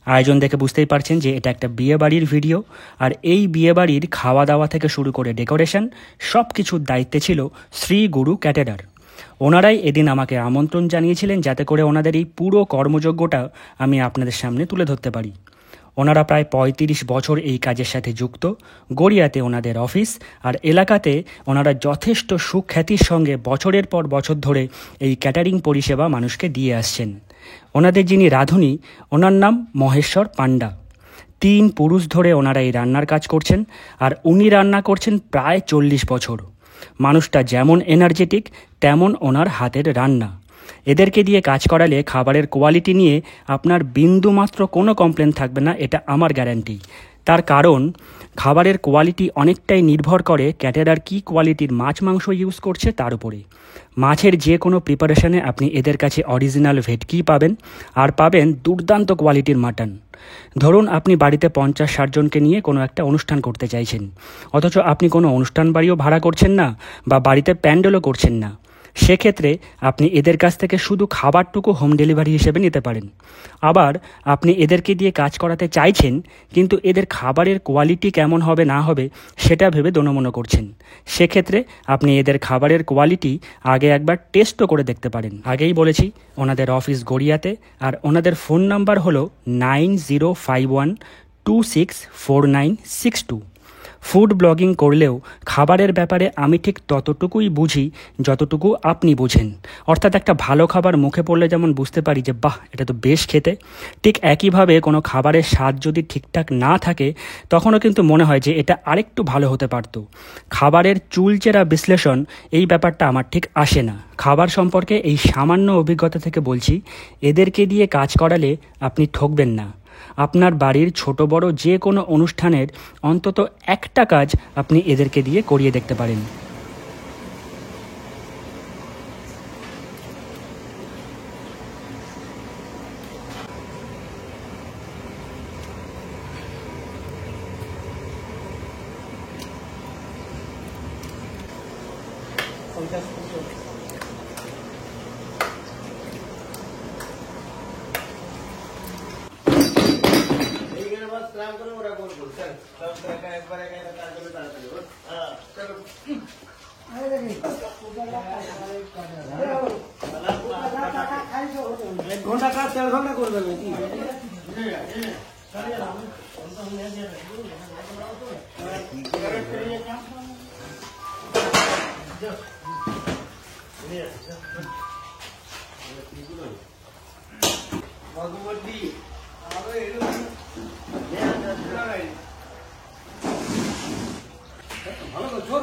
আয়োজন দেখে বুঝতেই পারছেন যে এটা একটা বিয়েবাড়ির ভিডিও। আর এই বিয়েবাড়ির খাওয়া দাওয়া থেকে শুরু করে ডেকোরেশন সব কিছুর দায়িত্বে ছিল শ্রী গুরু ক্যাটারার। ওনারাই এদিন আমাকে আমন্ত্রণ জানিয়েছিলেন যাতে করে ওনাদের এই পুরো কর্মযজ্ঞটা আমি আপনাদের সামনে তুলে ধরতে পারি। ওনারা প্রায় ৩৫ বছর এই কাজের সাথে যুক্ত। গড়িয়াতে ওনাদের অফিস, আর এলাকাতে ওনারা যথেষ্ট সুখ্যাতির সঙ্গে বছরের পর বছর ধরে এই ক্যাটারিং পরিষেবা মানুষকে দিয়ে আসছেন। ওনাদের যিনি রাঁধুনি, ওনার নাম মহেশ্বর পান্ডা। ৩ পুরুষ ধরে ওনারা এই রান্নার কাজ করছেন, আর উনি রান্না করছেন প্রায় ৪০ বছর। মানুষটা যেমন এনার্জেটিক তেমন ওনার হাতের রান্না। এদেরকে দিয়ে কাজ করালে খাবারের কোয়ালিটি নিয়ে আপনার বিন্দুমাত্র কোনো কমপ্লেন থাকবে না, এটা আমার গ্যারান্টি। তার কারণ খাবারের কোয়ালিটি অনেকটাই নির্ভর করে ক্যাটারার কী কোয়ালিটির মাছ মাংস ইউজ করছে তার উপরে। মাছের যে কোনো প্রিপারেশনে আপনি এদের কাছে অরিজিনাল ভেটকি পাবেন, আর পাবেন দুর্দান্ত কোয়ালিটির মাটন। ধরুন আপনি বাড়িতে ৫০-৬০ জনকে নিয়ে কোনো একটা অনুষ্ঠান করতে চাইছেন, অথচ আপনি কোনো অনুষ্ঠান বাড়িও ভাড়া করছেন না বা বাড়িতে প্যান্ডেলও করছেন না, সেক্ষেত্রে আপনি এদের কাছ থেকে শুধু খাবারটুকু হোম ডেলিভারি হিসেবে নিতে পারেন। আবার আপনি এদেরকে দিয়ে কাজ করাতে চাইছেন, কিন্তু এদের খাবারের কোয়ালিটি কেমন হবে না হবে সেটা ভেবে দোনমনো করছেন, সেক্ষেত্রে আপনি এদের খাবারের কোয়ালিটি আগে একবার টেস্টও করে দেখতে পারেন। আগেই বলেছি ওনাদের অফিস গড়িয়াতে, আর ওনাদের ফোন নাম্বার হলো 9051264962। ফুড ব্লগিং করলেও খাবারের ব্যাপারে আমি ঠিক ততটুকুই বুঝি যতটুকু আপনি বুঝেন। অর্থাৎ একটা ভালো খাবার মুখে পড়লে যেমন বুঝতে পারি যে বাহ এটা তো বেশ খেতে, ঠিক একইভাবে কোনো খাবারের স্বাদ যদি ঠিকঠাক না থাকে তখনও কিন্তু মনে হয় যে এটা আরেকটু ভালো হতে পারত। খাবারের চুলচেরা বিশ্লেষণ এই ব্যাপারটা আমার ঠিক আসে না। খাবার সম্পর্কে এই সামান্য অভিজ্ঞতা থেকে বলছি, এদেরকে দিয়ে কাজ করালে আপনি ঠকবেন না। আপনার বাড়ির ছোট বড় যে কোনো অনুষ্ঠানের অন্তত একটা কাজ আপনি এদেরকে দিয়ে করিয়ে দেখতে পারেন। ঘন্টা কাজ 4 ঘন্টা করবে নাকি? ভগবতী ভালো করে জোর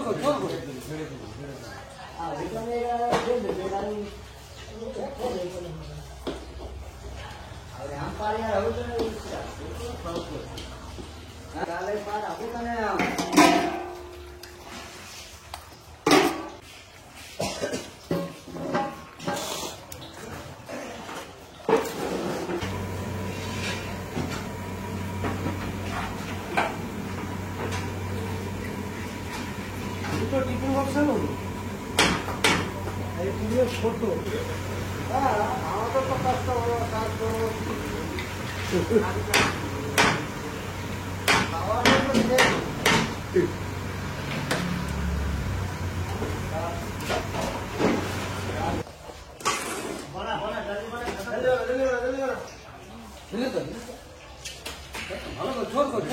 করে টিফিন বক্স এই পুরো ছোট। হ্যাঁ আমাদের তো কষ্ট হলো কাজ করবো ভালো করে জোর করে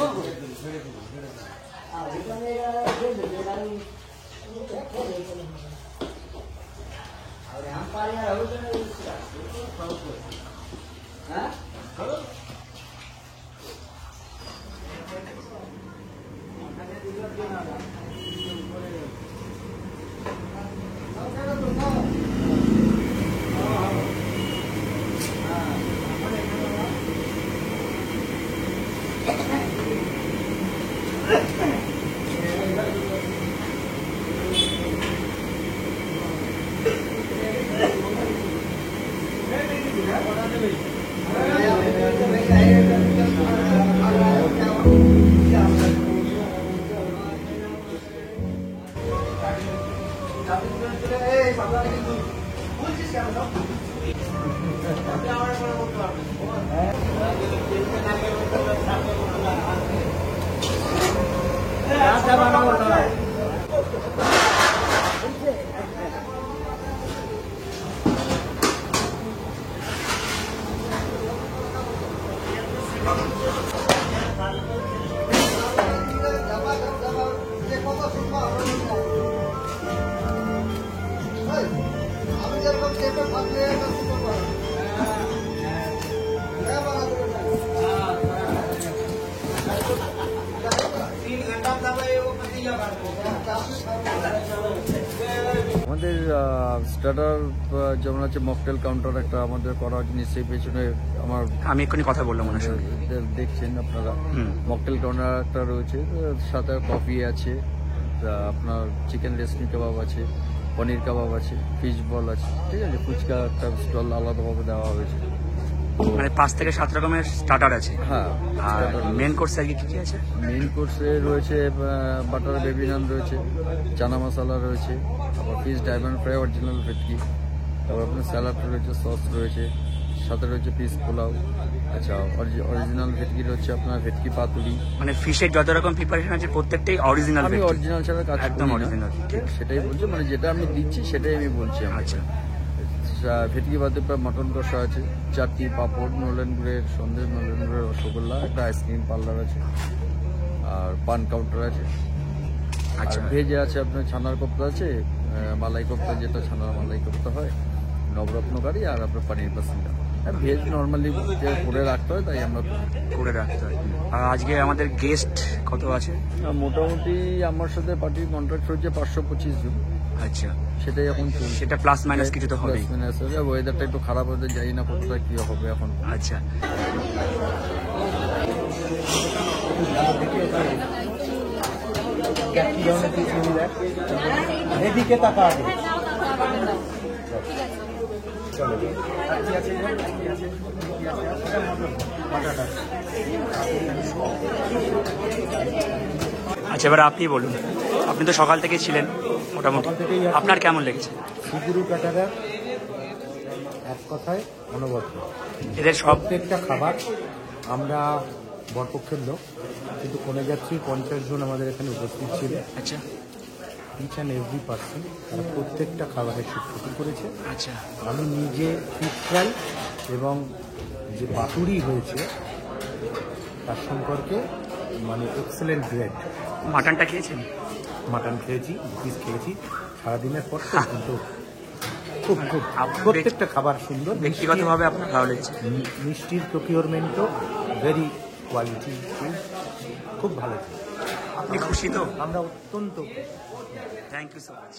আমি যেরকম চেপে থাকলে আমাদের স্টার্টার যেমন আছে মকটেল কাউন্টার একটা আমাদের করা হচ্ছে নিশ্চয়ই পেছনে আমার আমি এক্ষুনি কথা বললাম ওনার সঙ্গে। দেখছেন আপনারা হুম। মকটেল কাউন্টার একটা রয়েছে, সাথে কফি আছে, আপনার চিকেন রেশমি কাবাব আছে, পনির কাবাব আছে, ফিশ বল আছে, ঠিক আছে, ফুচকা একটা স্টল আলাদাভাবে দেওয়া হয়েছে। মানে 5 থেকে 7 রকমের স্টার্টার আছে। হ্যাঁ, আর মেন কোর্সে আজকে কি কি আছে? মেইন কোর্সে রয়েছে বাটার বেবি নান রয়েছে, চানা মশলা রয়েছে, আবার ফিশ ডায়মন্ড ফ্রাই অরিজিনাল ভেটকি, তারপর আপনার স্যালাড রয়েছে, সস রয়েছে, সাথে রয়েছে পিস পোলাও। আচ্ছা, অরিজিনাল ভেটকি রয়েছে আপনার ভেটকি পাতুরি। মানে ফিশের যত রকম প্রিপারেশন আছে প্রত্যেকটাই অরিজিনাল। আমি অরিজিনাল ছাড়া কাজ একদম করি না। original, ঠিক। সেটাই বলছি, মানে যেটা আমি দিচ্ছি সেটাই আমি বলছি। আচ্ছা, ভেটকি বাদে মটন কষা আছে, চাটনি, পাঁপড়, নলেন গুড়ের সন্দেশ, নলেন গুড়ের রসগোল্লা, একটা আইসক্রিম পার্লার আছে, আর পান কাউন্টার আছে। আচ্ছা। আর ভেজে আছে আপনার ছানার কোপ্তা আছে, মালাই কোপ্তা যেটা ছানার মালাই কোপ্তা হয়, নবরত্ন কারি, আর আপনার পানির পাসিন্দা। ভেজ নর্মালি করে রাখতে হয়, তাই আমরা করে রাখতে হয়। আর আজকে আমাদের গেস্ট কত আছে? মোটামুটি আমার সাথে পার্টির কন্ট্রাক্ট হচ্ছে 525 জন। আচ্ছা, সেটাই এখন চলছে। সেটা প্লাস মাইনাস কিছু তো হবেই। ওয়েদারটা একটু খারাপ হতে জানি না কতটা কি হবে এখন। আচ্ছা, এদিকে তাকা আগে। আচ্ছা, এবার আপনি বলুন। আপনি তো সকাল থেকেই ছিলেন মোটামুটি, আপনার কেমন লেগেছে? শ্রীগুরু ক্যাটারার এক কথায় অনবদ্য। এদের সব প্রত্যেকটা খাবার আমরা বরপক্ষের লোক, কিন্তু কনেযাত্রী 50 জন আমাদের এখানে উপস্থিত ছিল। আচ্ছা ইচ অ্যান্ড এভরি পার্সন তারা প্রত্যেকটা খাবারের স্বীকৃতি করেছে। আচ্ছা, আমি নিজে ফিশ ফ্রাই এবং যে পাতুরি হয়েছে তার সম্পর্কে মানে এক্সেলেন্ট গ্রেড। মাটনটা খেয়েছেন? মাটন খেয়েছি, পিস খেয়েছি সারাদিনের পর, তো কিন্তু খুব খুব আপনার প্রত্যেকটা খাবার সুন্দর। ব্যক্তিগতভাবে আপনার ভালো লেগেছে? মিষ্টির প্রকিউরমেন্টও ভেরি কোয়ালিটি, খুব ভালো। আপনি খুশি তো? আমরা অত্যন্ত থ্যাংক ইউ সো মাচ।